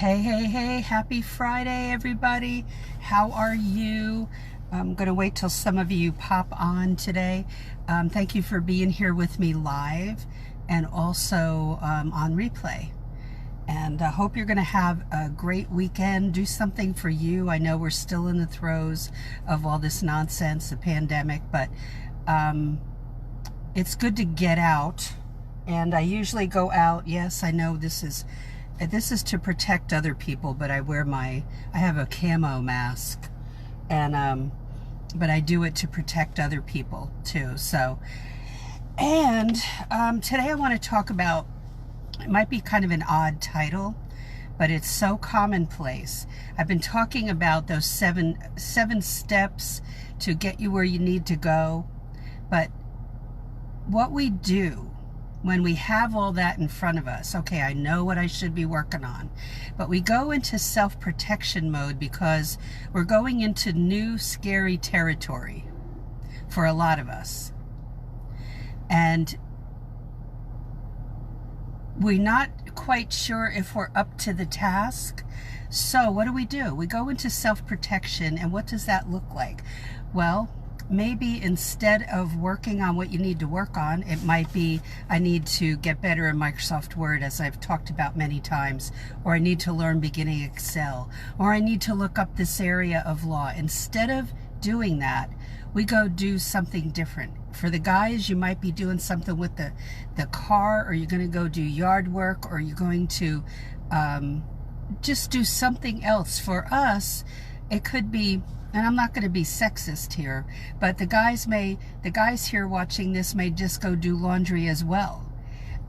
Hey, happy Friday, everybody. How are you? I'm going to wait till some of you pop on today. Thank you for being here with me live and also on replay. And I hope you're going to have a great weekend. Do something for you. I know we're still in the throes of all this nonsense, the pandemic, but it's good to get out. And I usually go out. Yes, I know this is to protect other people, but I have a camo mask, and but I do it to protect other people too. So, and today I want to talk about, it might be kind of an odd title, but it's so commonplace. I've been talking about those seven steps to get you where you need to go, but what we do when we have all that in front of us, okay, I know what I should be working on, but we go into self-protection mode because we're going into new scary territory for a lot of us. And we're not quite sure if we're up to the task. So what do? We go into self-protection, and what does that look like? Well, maybe instead of working on what you need to work on, it might be, I need to get better in Microsoft Word, as I've talked about many times, or I need to learn beginning Excel, or I need to look up this area of law. Instead of doing that, we go do something different. For the guys, you might be doing something with the car, or you're going to go do yard work, or you're going to just do something else. For us, it could be, and I'm not going to be sexist here, but the guys here watching this may just go do laundry as well.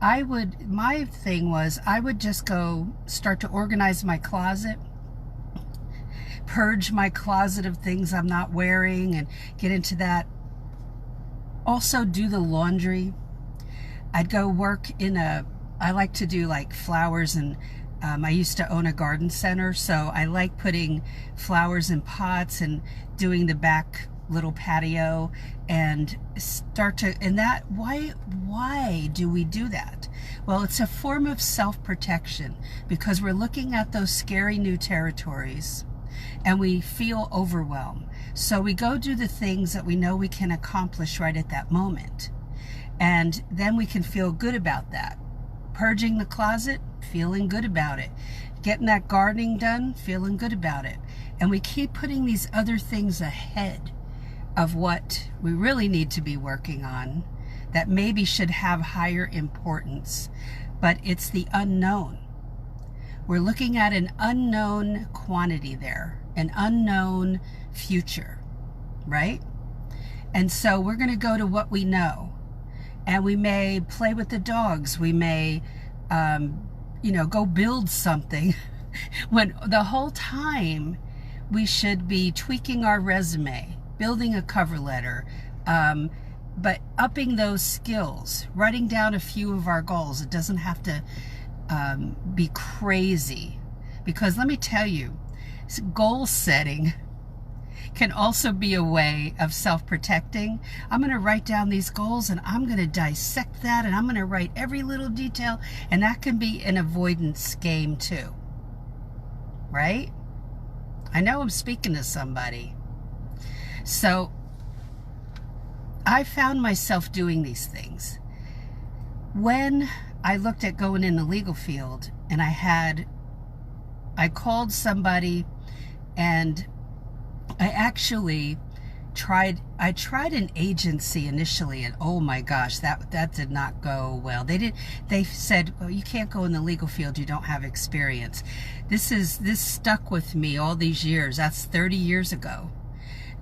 My thing was, I would just go start to organize my closet, purge my closet of things I'm not wearing, and get into that. Also do the laundry. I'd go work I like to do like flowers, and I used to own a garden center, so I like putting flowers in pots and doing the back little patio, and why do we do that? Well, it's a form of self-protection because we're looking at those scary new territories and we feel overwhelmed. So we go do the things that we know we can accomplish right at that moment. And then we can feel good about that. Purging the closet, feeling good about it. Getting that gardening done, feeling good about it. And we keep putting these other things ahead of what we really need to be working on that maybe should have higher importance. But it's the unknown. We're looking at an unknown quantity there, an unknown future, right? And so we're going to go to what we know. And we may play with the dogs. We may, go build something when the whole time we should be tweaking our resume, building a cover letter, but upping those skills, writing down a few of our goals. It doesn't have to be crazy, because let me tell you, goal setting can also be a way of self-protecting. I'm going to write down these goals, and I'm going to dissect that, and I'm going to write every little detail, and that can be an avoidance game too, right? I know I'm speaking to somebody. So I found myself doing these things when I looked at going in the legal field, and I called somebody, and I actually tried an agency initially, and oh my gosh, that did not go well. They said, well, you can't go in the legal field, you don't have experience. This stuck with me all these years. That's 30 years ago.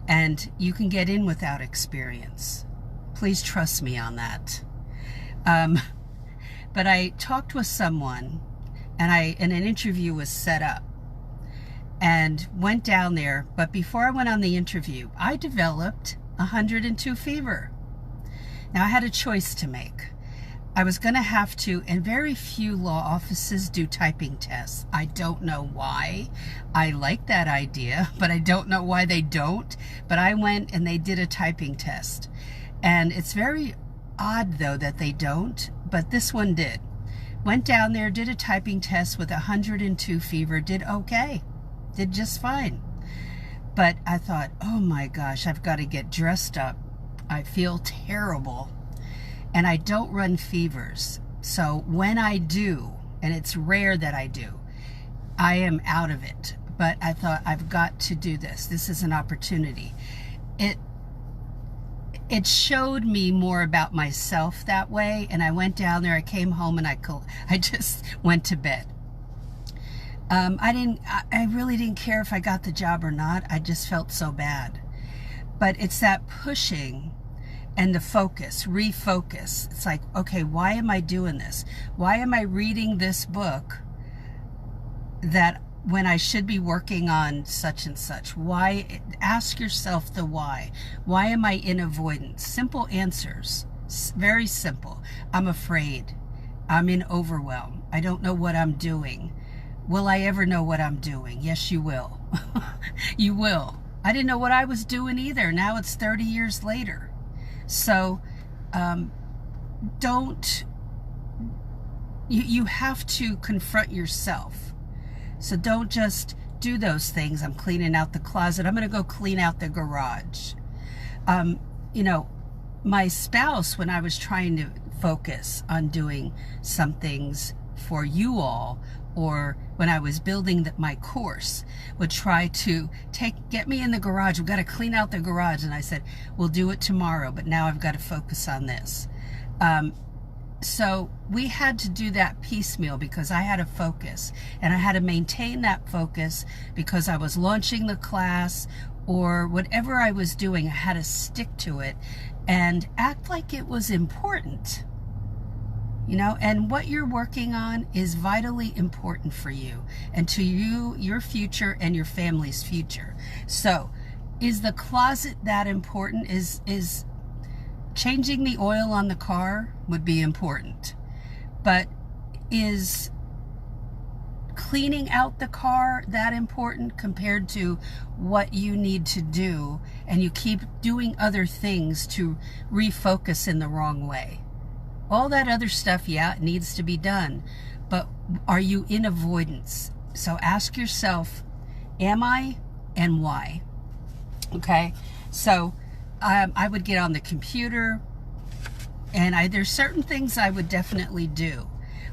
And you can get in without experience. Please trust me on that. But I talked with someone, and an interview was set up, and went down there. But before I went on the interview, I developed 102 fever. Now I had a choice to make. I was going to have to, and very few law offices do typing tests. I don't know why. I like that idea, but I don't know why they don't. But I went and they did a typing test. And it's very odd though that they don't, but this one did. Went down there, did a typing test with 102 fever, did okay, did just fine. But I thought, oh my gosh, I've got to get dressed up. I feel terrible. And I don't run fevers. So when I do, and it's rare that I do, I am out of it. But I thought, I've got to do this. This is an opportunity. It showed me more about myself that way. And I went down there, I came home, and I just went to bed. I really didn't care if I got the job or not. I just felt so bad. But it's that pushing and the focus, refocus. It's like, okay, why am I doing this? Why am I reading this book that when I should be working on such and such? Why? Ask yourself the why. Why am I in avoidance? Simple answers. Very simple. I'm afraid. I'm in overwhelm. I don't know what I'm doing. Will I ever know what I'm doing? Yes, you will. You will. I didn't know what I was doing either. Now it's 30 years later. So you have to confront yourself. So don't just do those things. I'm cleaning out the closet. I'm going to go clean out the garage. You know, my spouse, when I was trying to focus on doing some things for you all, or when I was building my course, would try to get me in the garage. We've got to clean out the garage. And I said, we'll do it tomorrow, but now I've got to focus on this. So we had to do that piecemeal because I had to focus, and I had to maintain that focus because I was launching the class or whatever I was doing. I had to stick to it and act like it was important. You know, and what you're working on is vitally important for you and to you, your future, and your family's future. So is the closet that important? Is changing the oil on the car would be important. But is cleaning out the car that important compared to what you need to do, and you keep doing other things to refocus in the wrong way? All that other stuff, yeah, it needs to be done. But are you in avoidance? So ask yourself, am I, and why? Okay? So I would get on the computer, and there's certain things I would definitely do.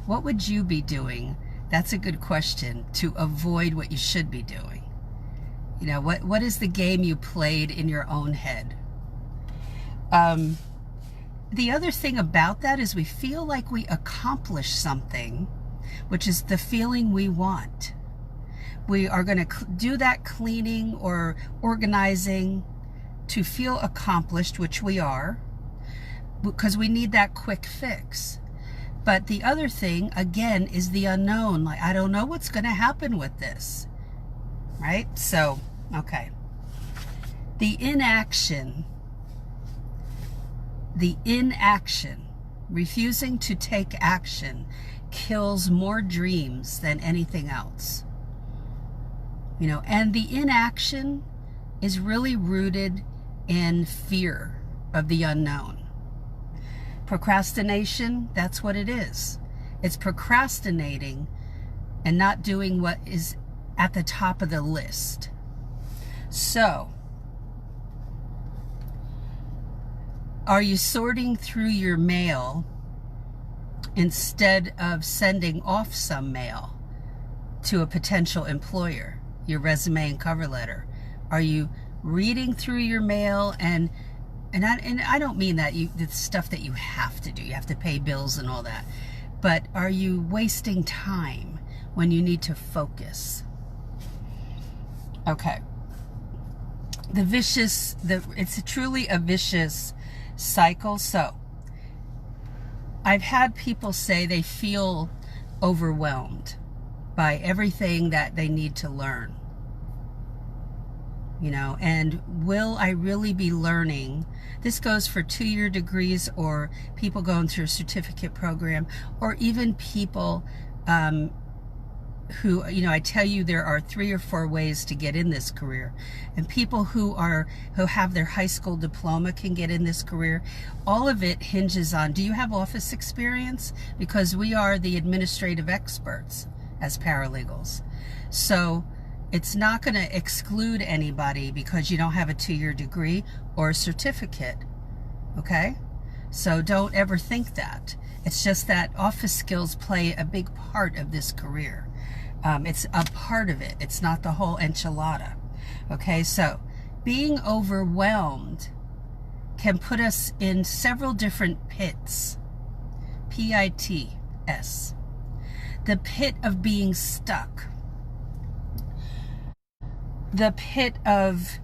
What would you be doing? That's a good question, to avoid what you should be doing. You know, what is the game you played in your own head? The other thing about that is we feel like we accomplished something, which is the feeling we want. We are going to do that cleaning or organizing to feel accomplished, which we are, because we need that quick fix. But the other thing, again, is the unknown. Like, I don't know what's going to happen with this, right? So, okay. The inaction, refusing to take action, kills more dreams than anything else. You know, and the inaction is really rooted in fear of the unknown. Procrastination, that's what it is. It's procrastinating and not doing what is at the top of the list. So, are you sorting through your mail instead of sending off some mail to a potential employer, your resume and cover letter? Are you reading through your mail and I don't mean that the stuff that you have to do. You have to pay bills and all that. But are you wasting time when you need to focus? Okay. It's truly a vicious cycle. So I've had people say they feel overwhelmed by everything that they need to learn. You know, and will I really be learning? This goes for 2-year degrees or people going through a certificate program, or even people who, you know, I tell you there are 3 or 4 ways to get in this career, and people who have their high school diploma can get in this career. All of it hinges on, do you have office experience? Because we are the administrative experts as paralegals. So it's not going to exclude anybody because you don't have a 2-year degree or a certificate. Okay? So don't ever think that. It's just that office skills play a big part of this career. It's a part of it. It's not the whole enchilada. Okay, so being overwhelmed can put us in several different pits. P-I-T-S. The pit of being stuck. The pit of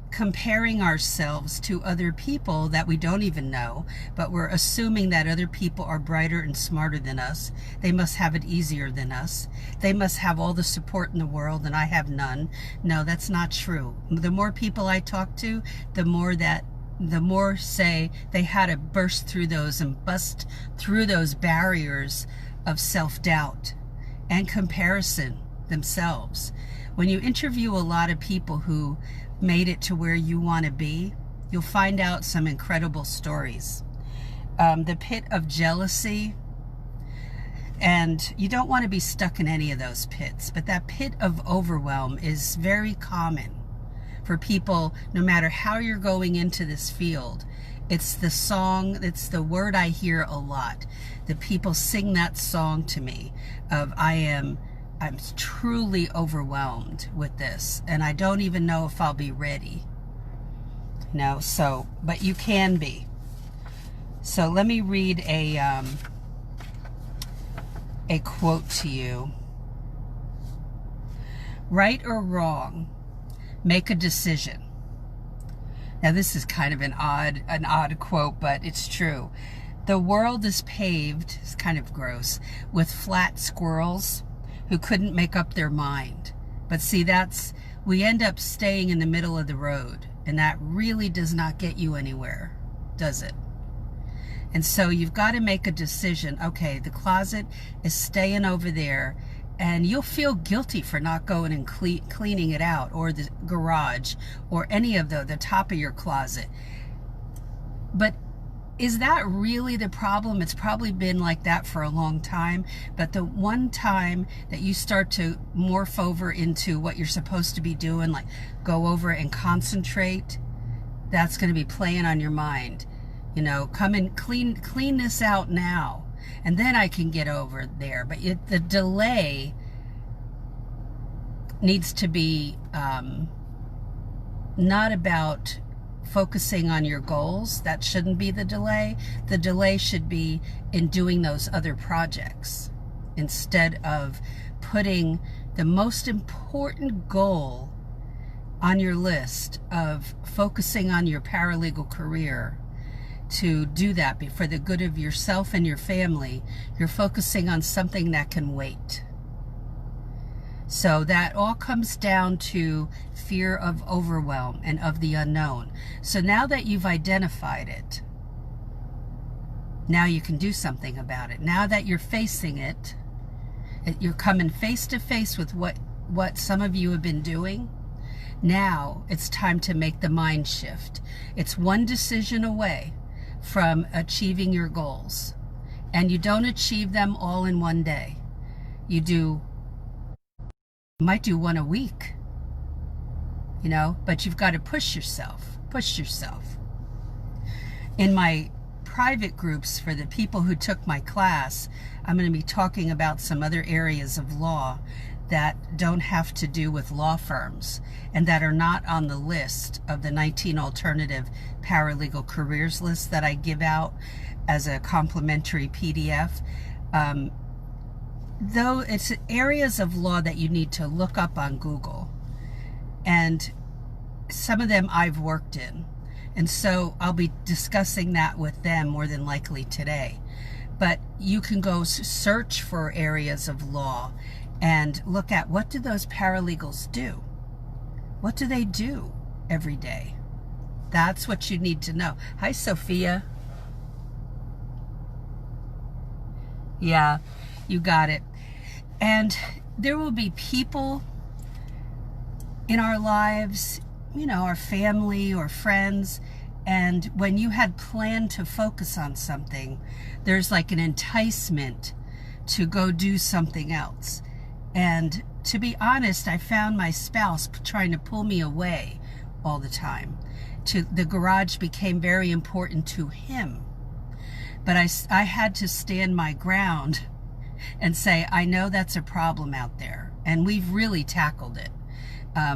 comparing ourselves to other people that we don't even know, but we're assuming that other people are brighter and smarter than us. They must have it easier than us. They must have all the support in the world and I have none. No, that's not true. The more people I talk to, the more say they had to burst through those and bust through those barriers of self-doubt and comparison themselves. When you interview a lot of people who made it to where you want to be, you'll find out some incredible stories. The pit of jealousy, and you don't want to be stuck in any of those pits, but that pit of overwhelm is very common for people, no matter how you're going into this field. It's the song, it's the word I hear a lot. The people sing that song to me of I'm truly overwhelmed with this, and I don't even know if I'll be ready. No, so, but you can be. So let me read a quote to you. Right or wrong, make a decision. Now this is kind of an odd quote, but it's true. The world is paved, it's kind of gross, with flat squirrels who couldn't make up their mind. But see, we end up staying in the middle of the road, and that really does not get you anywhere, does it? And so you've got to make a decision. Okay, the closet is staying over there, and you'll feel guilty for not going and cleaning it out, or the garage, or any of the top of your closet. But is that really the problem? It's probably been like that for a long time, but the one time that you start to morph over into what you're supposed to be doing, like go over and concentrate, that's going to be playing on your mind. You know, come and clean this out now, and then I can get over there. But the delay needs to be not about focusing on your goals. That shouldn't be the delay. The delay should be in doing those other projects instead of putting the most important goal on your list of focusing on your paralegal career. To do that for the good of yourself and your family, you're focusing on something that can wait. So that all comes down to fear of overwhelm and of the unknown. So now that you've identified it, now you can do something about it. Now that you're facing it, you're coming face to face with what some of you have been doing. Now it's time to make the mind shift. It's one decision away from achieving your goals. And you don't achieve them all in one day. You might do one a week, you know, but you've got to push yourself. In my private groups for the people who took my class, I'm going to be talking about some other areas of law that don't have to do with law firms and that are not on the list of the 19 alternative paralegal careers list that I give out as a complimentary PDF. Though it's areas of law that you need to look up on Google, and some of them I've worked in, and so I'll be discussing that with them more than likely today. But you can go search for areas of law and look at, what do those paralegals do? What do they do every day? That's what you need to know. Hi, Sophia. Yeah, you got it. And there will be people in our lives, our family or friends, and when you had planned to focus on something, there's like an enticement to go do something else. And to be honest, I found my spouse trying to pull me away all the time. The garage became very important to him. But I had to stand my ground and say, I know that's a problem out there. And we've really tackled it.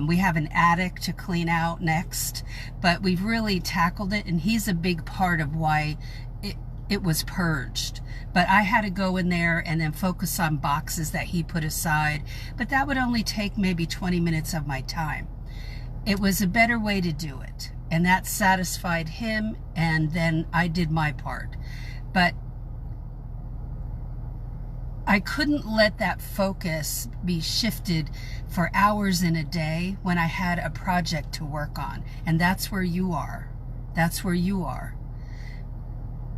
We have an attic to clean out next, but we've really tackled it, and he's a big part of why it was purged. But I had to go in there and then focus on boxes that he put aside, but that would only take maybe 20 minutes of my time. It was a better way to do it, and that satisfied him, and then I did my part. But I couldn't let that focus be shifted for hours in a day when I had a project to work on. And that's where you are. That's where you are.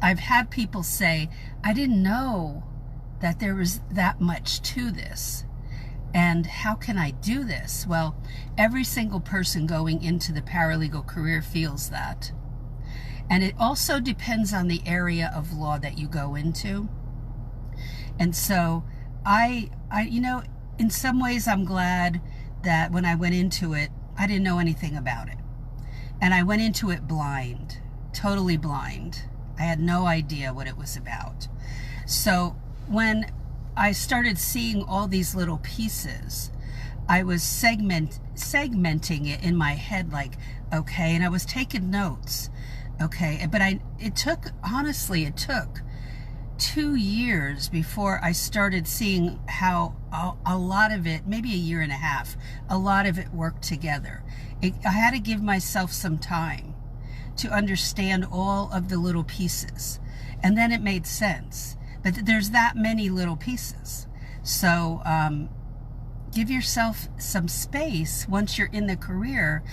I've had people say, I didn't know that there was that much to this. And how can I do this? Well, every single person going into the paralegal career feels that. And it also depends on the area of law that you go into. And so I in some ways I'm glad that when I went into it, I didn't know anything about it. And I went into it blind, totally blind. I had no idea what it was about. So when I started seeing all these little pieces, I was segmenting it in my head, like, okay, and I was taking notes, okay, but it took 2 years before I started seeing how a lot of it, maybe a year and a half, a lot of it worked together. I had to give myself some time to understand all of the little pieces, and then it made sense. But there's that many little pieces. So give yourself some space once you're in the career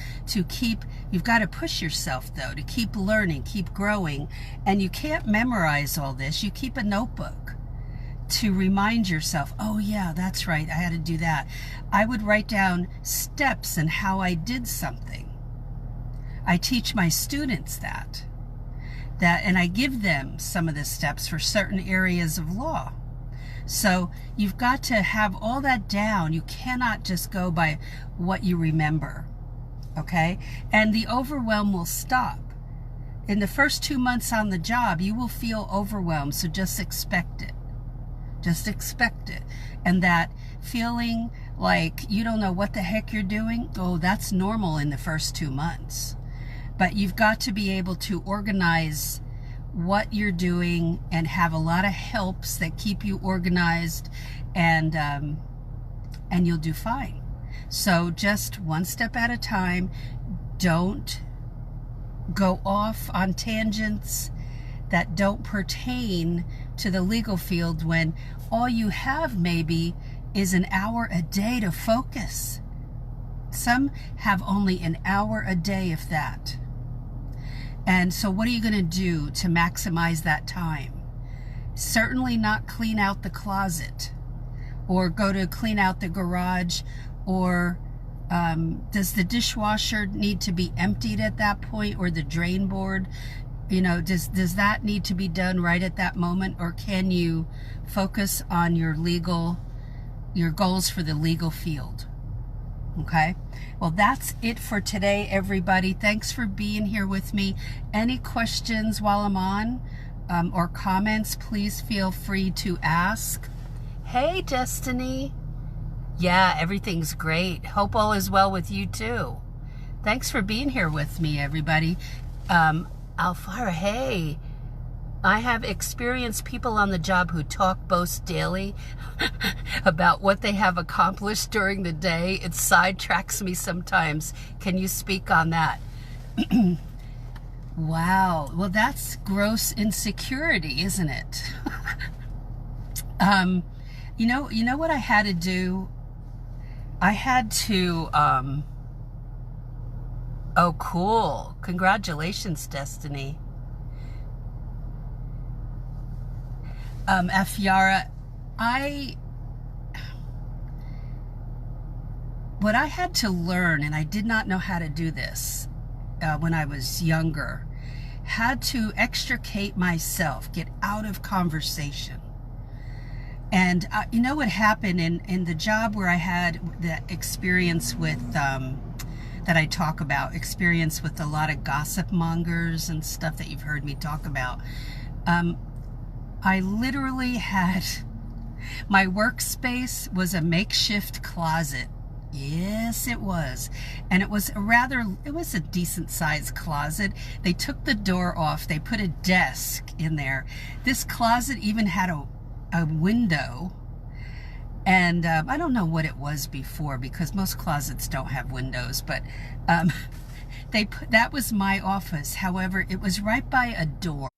you've got to push yourself though, to keep learning, keep growing. And you can't memorize all this. You keep a notebook to remind yourself, oh yeah, that's right, I had to do that. I would write down steps and how I did something. I teach my students that, and I give them some of the steps for certain areas of law. So you've got to have all that down. You cannot just go by what you remember, okay? And the overwhelm will stop. In the first 2 months on the job, you will feel overwhelmed, so just expect it. Just expect it. And that feeling like you don't know what the heck you're doing, oh, that's normal in the first 2 months. But you've got to be able to organize what you're doing and have a lot of helps that keep you organized, and you'll do fine. So just one step at a time. Don't go off on tangents that don't pertain to the legal field when all you have maybe is an hour a day to focus. Some have only an hour a day, if that. And so what are you going to do to maximize that time? Certainly not clean out the closet or go to clean out the garage, or does the dishwasher need to be emptied at that point, or the drain board? Does that need to be done right at that moment, or can you focus on your goals for the legal field? Okay, well, that's it for today, everybody. Thanks for being here with me. Any questions while I'm on, or comments, please feel free to ask. Hey, Destiny. Yeah, everything's great. Hope all is well with you too. Thanks for being here with me, everybody. Alfara, hey. I have experienced people on the job who talk boast daily about what they have accomplished during the day. It sidetracks me sometimes. Can you speak on that? Wow. Well, that's gross insecurity, isn't it? You know what I had to do? I had to, oh, cool. Congratulations, Destiny. Afiara, what I had to learn, and I did not know how to do this when I was younger, had to extricate myself, get out of conversation. And you know what happened in the job where I had that experience with, that I talk about, experience with a lot of gossip mongers and stuff that you've heard me talk about. I literally had, my workspace was a makeshift closet. Yes, it was. And it was a decent sized closet. They took the door off. They put a desk in there. This closet even had a window. And I don't know what it was before, because most closets don't have windows, but that was my office. However, it was right by a door.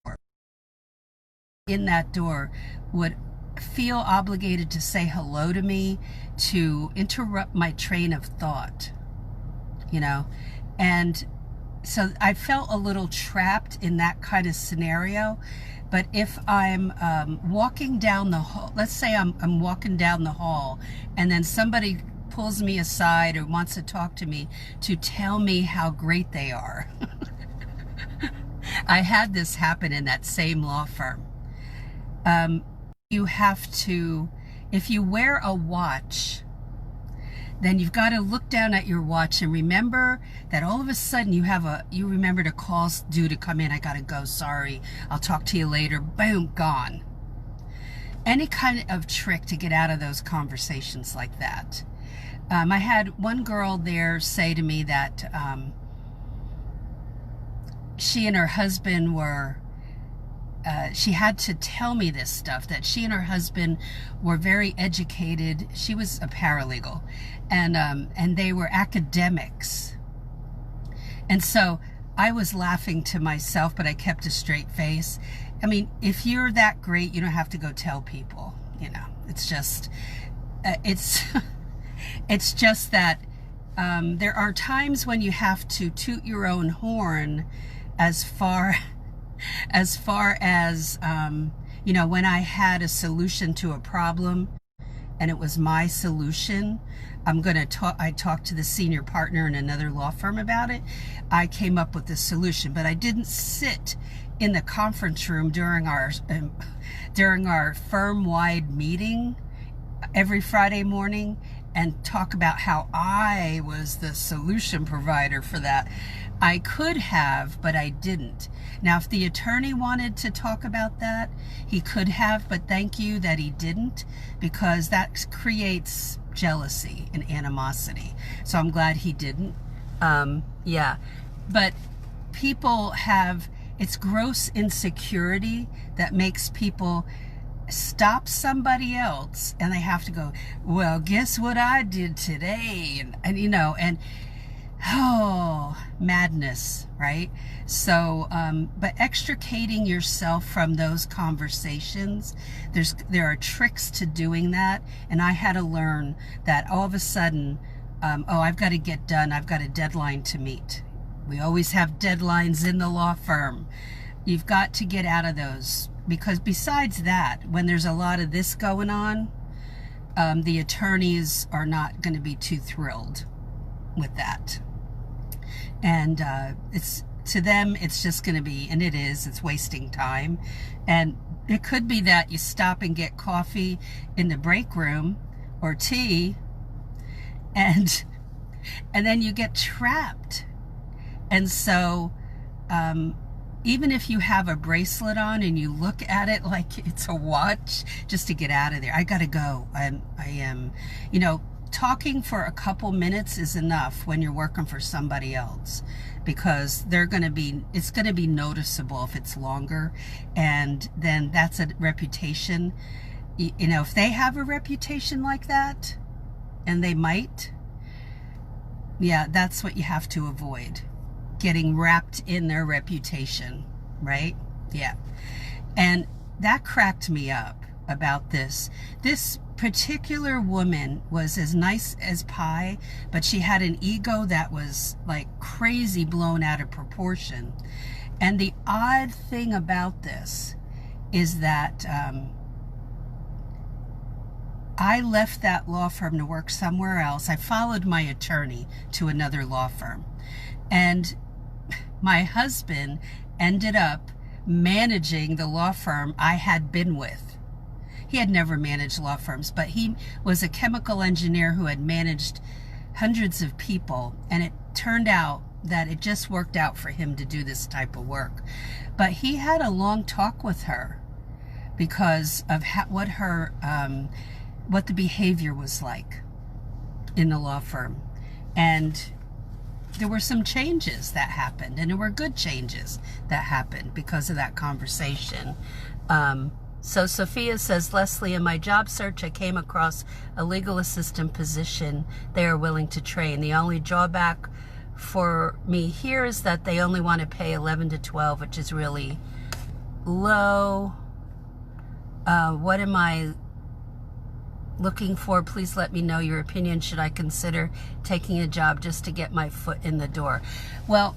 In that door would feel obligated to say hello to me, to interrupt my train of thought, you know. And so I felt a little trapped in that kind of scenario. But if I'm walking down the hall, let's say I'm walking down the hall, and then somebody pulls me aside or wants to talk to me to tell me how great they are. I had this happen in that same law firm. You have to, if you wear a watch, then you've got to look down at your watch and remember that all of a sudden you remember to call due to come in. I got to go. Sorry. I'll talk to you later. Boom, gone. Any kind of trick to get out of those conversations like that. I had one girl there say to me that she and her husband were, she had to tell me this stuff, that she and her husband were very educated. She was a paralegal, and they were academics. And so I was laughing to myself, but I kept a straight face. I mean, if you're that great, you don't have to go tell people, you know. It's just, it's just that there are times when you have to toot your own horn as far as, you know, when I had a solution to a problem and it was my solution, I talked to the senior partner in another law firm about it. I came up with the solution, but I didn't sit in the conference room during our firm-wide meeting every Friday morning and talk about how I was the solution provider for that. I could have, but I didn't. Now, if the attorney wanted to talk about that, he could have, but thank you that he didn't, because that creates jealousy and animosity. So I'm glad he didn't. Yeah. But people have, it's gross insecurity that makes people stop somebody else, and they have to go, well, guess what I did today? And you know, and oh, madness, right? So, but extricating yourself from those conversations, there are tricks to doing that. And I had to learn that all of a sudden, oh, I've got to get done. I've got a deadline to meet. We always have deadlines in the law firm. You've got to get out of those, because besides that, when there's a lot of this going on, the attorneys are not going to be too thrilled with that. And it's, to them, it's just going to be, and it is, it's wasting time. And it could be that you stop and get coffee in the break room or tea, and then you get trapped. And so even if you have a bracelet on and you look at it like it's a watch, just to get out of there, I gotta go. I am, you know, talking for a couple minutes is enough when you're working for somebody else, because it's gonna be noticeable if it's longer, and then that's a reputation. You know, if they have a reputation like that, and they might, yeah, that's what you have to avoid. Getting wrapped in their reputation, right? Yeah. And that cracked me up about this. This particular woman was as nice as pie, but she had an ego that was like crazy, blown out of proportion. And the odd thing about this is that I left that law firm to work somewhere else. I followed my attorney to another law firm. And my husband ended up managing the law firm I had been with. He had never managed law firms, but he was a chemical engineer who had managed hundreds of people, and it turned out that it just worked out for him to do this type of work. But he had a long talk with her because of what the behavior was like in the law firm. And there were some changes that happened, and there were good changes that happened because of that conversation. So Sophia says, Leslie, in my job search, I came across a legal assistant position they are willing to train. The only drawback for me here is that they only want to pay 11 to 12, which is really low. What am I looking for? Please let me know your opinion. Should I consider taking a job just to get my foot in the door? Well,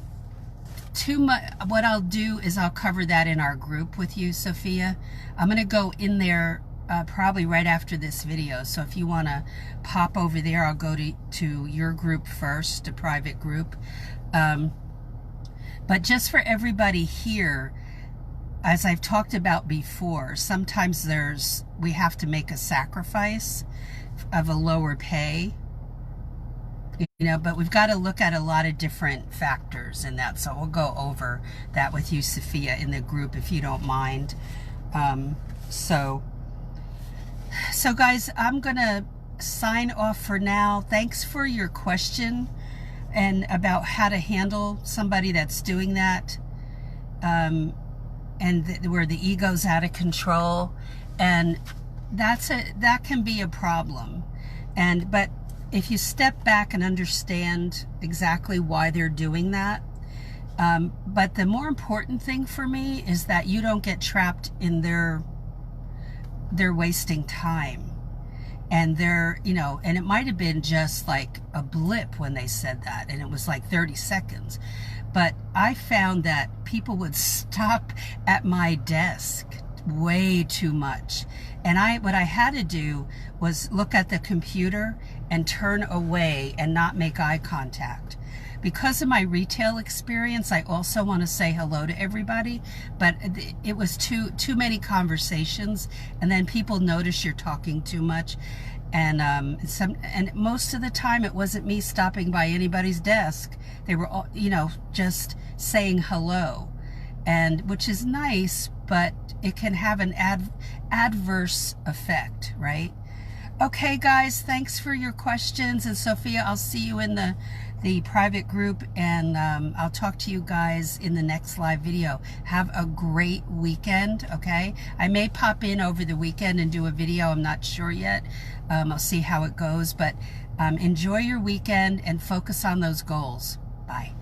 what I'll do is I'll cover that in our group with you, Sophia. I'm going to go in there probably right after this video. So if you want to pop over there, I'll go to your group first, a private group. But just for everybody here, as I've talked about before, sometimes we have to make a sacrifice of a lower pay, but we've got to look at a lot of different factors in that. So we'll go over that with you, Sophia, in the group, if you don't mind. So guys, I'm going to sign off for now. Thanks for your question and about how to handle somebody that's doing that. And where the ego's out of control, and that can be a problem. But if you step back and understand exactly why they're doing that, but the more important thing for me is that you don't get trapped in their wasting time, and and it might have been just like a blip when they said that, and it was like 30 seconds. But I found that people would stop at my desk way too much. And what I had to do was look at the computer and turn away and not make eye contact. Because of my retail experience, I also want to say hello to everybody, but it was too many conversations, and then people notice you're talking too much. And most of the time it wasn't me stopping by anybody's desk. They were all, just saying hello, and which is nice, but it can have an adverse effect, right? Okay, guys, thanks for your questions. And Sophia, I'll see you in the private group, and I'll talk to you guys in the next live video. Have a great weekend, okay? I may pop in over the weekend and do a video. I'm not sure yet. I'll see how it goes, but enjoy your weekend and focus on those goals. Bye.